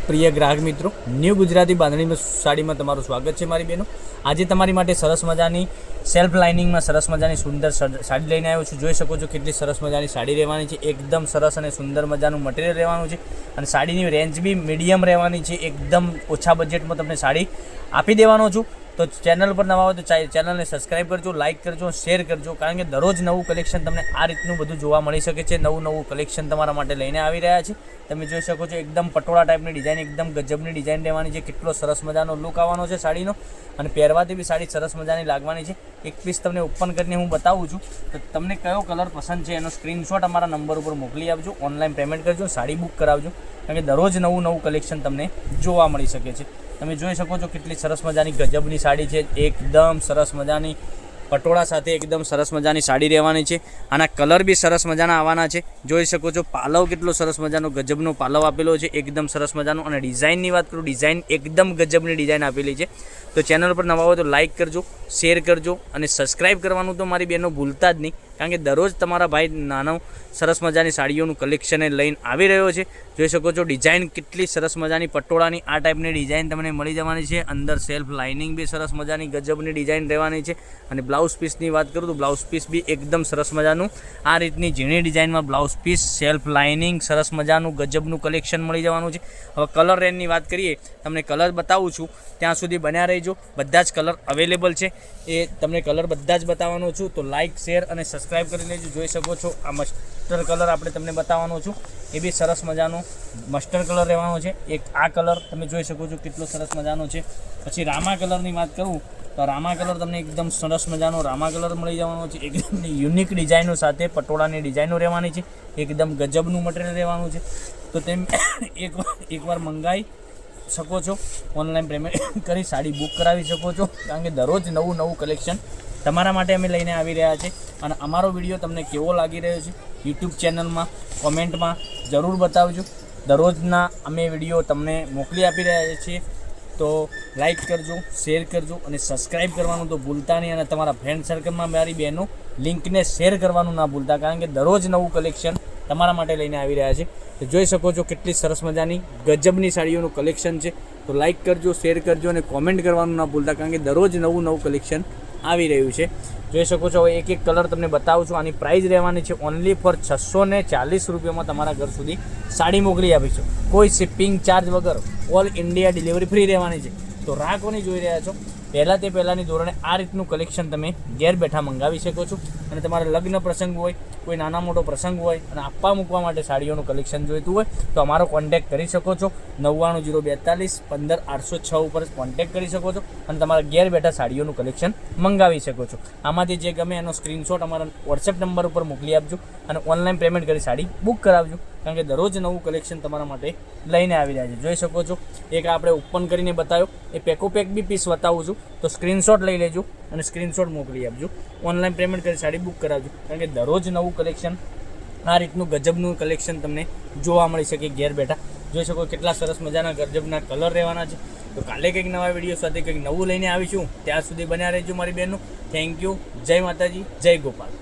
પ્રિય ગ્રાહક મિત્રો, ન્યૂ ગુજરાતી બાંધણીમાં સાડીમાં તમારું સ્વાગત છે મારી બહેનો। આજે તમારી માટે સરસ મજાની સેલ્ફ લાઇનિંગમાં સરસ મજાની સુંદર સાડી લઈને આવ્યો છું। જોઈ શકો છો કેટલી સરસ મજાની સાડી રહેવાની છે। એકદમ સરસ અને સુંદર મજાનું મટીરિયલ રહેવાનું છે અને સાડીની રેન્જ બી મીડિયમ રહેવાની છે। એકદમ ઓછા બજેટમાં તમને સાડી આપી દેવાનો છું। તો ચેનલ પર નવા હોય તો ચેનલને સબસ્ક્રાઈબ કરજો, લાઇક કરજો, શેર કરજો, કારણ કે દરરોજ નવું કલેક્શન તમને આ રીતનું બધું જોવા મળી શકે છે। નવું કલેક્શન તમારા માટે લઈને આવી રહ્યા છે। તમે જોઈ શકો છો એકદમ પટોળા ટાઈપની ડિઝાઇન, એકદમ ગજબની ડિઝાઇન રહેવાની છે। કેટલો સરસ મજાનો લુક આવવાનો છે સાડીનો અને પહેરવાથી બી સાડી સરસ મજાની લાગવાની છે। એક પીસ તમને ઓપન કરીને હું બતાવું છું તો તમને કયો કલર પસંદ છે એનો સ્ક્રીનશોટ અમારા નંબર ઉપર મોકલી આપજો, ઓનલાઈન પેમેન્ટ કરજો, સાડી બુક કરાવજો, કારણ કે દરરોજ નવું કલેક્શન તમને જોવા મળી શકે છે। તમે જોઈ શકો છો કેટલી સરસ મજાની ગજબની સાડી છે। એકદમ સરસ મજાની પટોળા સાથે એકદમ સરસ મજાની સાડી રહેવાની છે। આના કલર બી સરસ મજાના આવવાના છે। જોઈ શકો છો પાલવ કેટલો સરસ મજાનો ગજબનો પાલવ આપેલો છે, એકદમ સરસ મજાનો। અને ડિઝાઇનની વાત કરું, ડિઝાઇન એકદમ ગજબની ડિઝાઇન આપેલી છે। તો ચેનલ પર નવા હોય તો લાઇક કરજો, શેર કરજો અને સબસ્ક્રાઈબ કરવાનું તો મારી બહેનો ભૂલતા જ નહીં, કારણ કે દરરોજ તમારા ભાઈ નાનો સરસ મજાની સાડીઓનું કલેક્શન લઈને આવી રહ્યો છે। જોઈ શકો છો ડિઝાઇન કેટલી સરસ મજાની પટોળાની આ ટાઈપની ડિઝાઇન તમને મળી જવાની છે। અંદર સેલ્ફ લાઇનિંગ બી સરસ મજાની ગજબની ડિઝાઇન રહેવાની છે। અને બ્લાઉઝ પીસની વાત કરું તો બ્લાઉઝ પીસ બી એકદમ સરસ મજાનું આ રીતની ઝીણી ડિઝાઇનમાં બ્લાઉઝ પીસ, સેલ્ફ લાઇનિંગ, સરસ મજાનું ગજબનું કલેક્શન મળી જવાનું છે। હવે કલર રેન્જની વાત કરીએ, તમને કલર બતાવું છું, ત્યાં સુધી બન્યા રહેજો। બધા જ કલર અવેલેબલ છે, એ તમને કલર બધા જ બતાવવાનો છું। તો લાઇક, શેર અને સબસ્ક્રાઈબ કરી લેજો। જોઈ શકો છો આ મસ્ટર્ડ કલર આપણે તમને બતાવવાનો છું, એ બી સરસ મજાનો મસ્ટર્ડ કલર રહેવાનો છે। એક આ કલર તમે જોઈ શકો છો કેટલો સરસ મજાનો છે। પછી રામા કલરની વાત કરું તો રામા કલર તમને એકદમ સરસ મજાનો રામા કલર મળી જવાનો છે। એકદમ યુનિક ડિઝાઇનો સાથે પટોળાની ડિઝાઇનો રહેવાની છે, એકદમ ગજબનું મટીરિયલ રહેવાનું છે। તો તેમ એકવાર મંગાવી શકો છો, ઓનલાઈન પેમેન્ટ કરી સાડી બુક કરાવી શકો છો, કારણ કે દરરોજ નવું કલેક્શન તમારા માટે અમે લઈને આવી રહ્યા છીએ। અને અમારો વિડીયો તમને કેવો લાગી રહ્યો છે યુટ્યુબ ચેનલમાં કોમેન્ટમાં જરૂર બતાવજો। દરરોજના અમે વિડીયો તમને મોકલી આપી રહ્યા છીએ। તો લાઈક કરજો, શેર કરજો અને સબસ્ક્રાઈબ કરવાનું તો ભૂલતા નહીં। અને તમારા ફ્રેન્ડ સર્કલમાં મારી બહેનો લિંકને શેર કરવાનું ના ભૂલતા, કારણ કે દરરોજ નવું કલેક્શન તમારા માટે લઈને આવી રહ્યા છે। તો જોઈ શકો છો કેટલી સરસ મજાની ગજબની સાડીઓનું કલેક્શન છે। તો લાઈક કરજો, શેર કરજો અને કોમેન્ટ કરવાનું ના ભૂલતા, કારણ કે દરરોજ નવું કલેક્શન આવી રહ્યું છે। જોઈ શકો છો હવે એક કલર તમને બતાવું છું। આની પ્રાઇસ રહેવાની છે ઓનલી ફોર 640 રૂપિયામાં તમારા ઘર સુધી સાડી મોકલી આપીશું, કોઈ શિપિંગ ચાર્જ વગર, ઓલ ઇન્ડિયા ડિલિવરી ફ્રી રહેવાની છે। તો રાહ કોની જોઈ રહ્યા છો? પહેલાંની ધોરણે આ રીતનું કલેક્શન તમે ઘેર બેઠા મંગાવી શકો છો। અને તમારે લગ્ન પ્રસંગ હોય, કોઈ નાના મોટો પ્રસંગ હોય અને આપવા મૂકવા માટે સાડીઓનું કલેક્શન જોઈતું હોય તો અમારો કોન્ટેક્ટ કરી શકો છો। 990242 15806 ઉપર કોન્ટેક્ટ કરી શકો છો અને તમારા ઘેર બેઠા સાડીઓનું કલેક્શન મંગાવી શકો છો। આમાંથી જે ગમે એનો સ્ક્રીનશોટ અમારા વોટ્સએપ નંબર ઉપર મોકલી આપજો અને ઓનલાઈન પેમેન્ટ કરી સાડી બુક કરાવજો, કારણ કે દરરોજ નવું કલેક્શન તમારા માટે લઈને આવી રહ્યા છે। જોઈ શકો છો એક આપણે ઓપન કરીને બતાવ્યો, એ પેકોપેક બી પીસ બતાવું છું, તો સ્ક્રીનશોટ લઈ લેજો અને સ્ક્રીનશોટ મોકલી આપજો, ઓનલાઈન પેમેન્ટ કરી સાડી બુક કરાવજો, કારણ કે દરરોજ નવું કલેક્શન આ રીતનું ગજબનું કલેક્શન તમને જોવા મળી શકે ઘેર બેઠા। જોઈ શકો કેટલા સરસ મજાના ગજબના કલર રહેવાના છે। તો કાલે કંઈક નવા વિડીયો સાથે કંઈક નવું લઈને આવીશું, ત્યાં સુધી બન્યા રહેજો મારી બહેનો। થેન્ક યુ, જય માતાજી, જય ગોપાલ।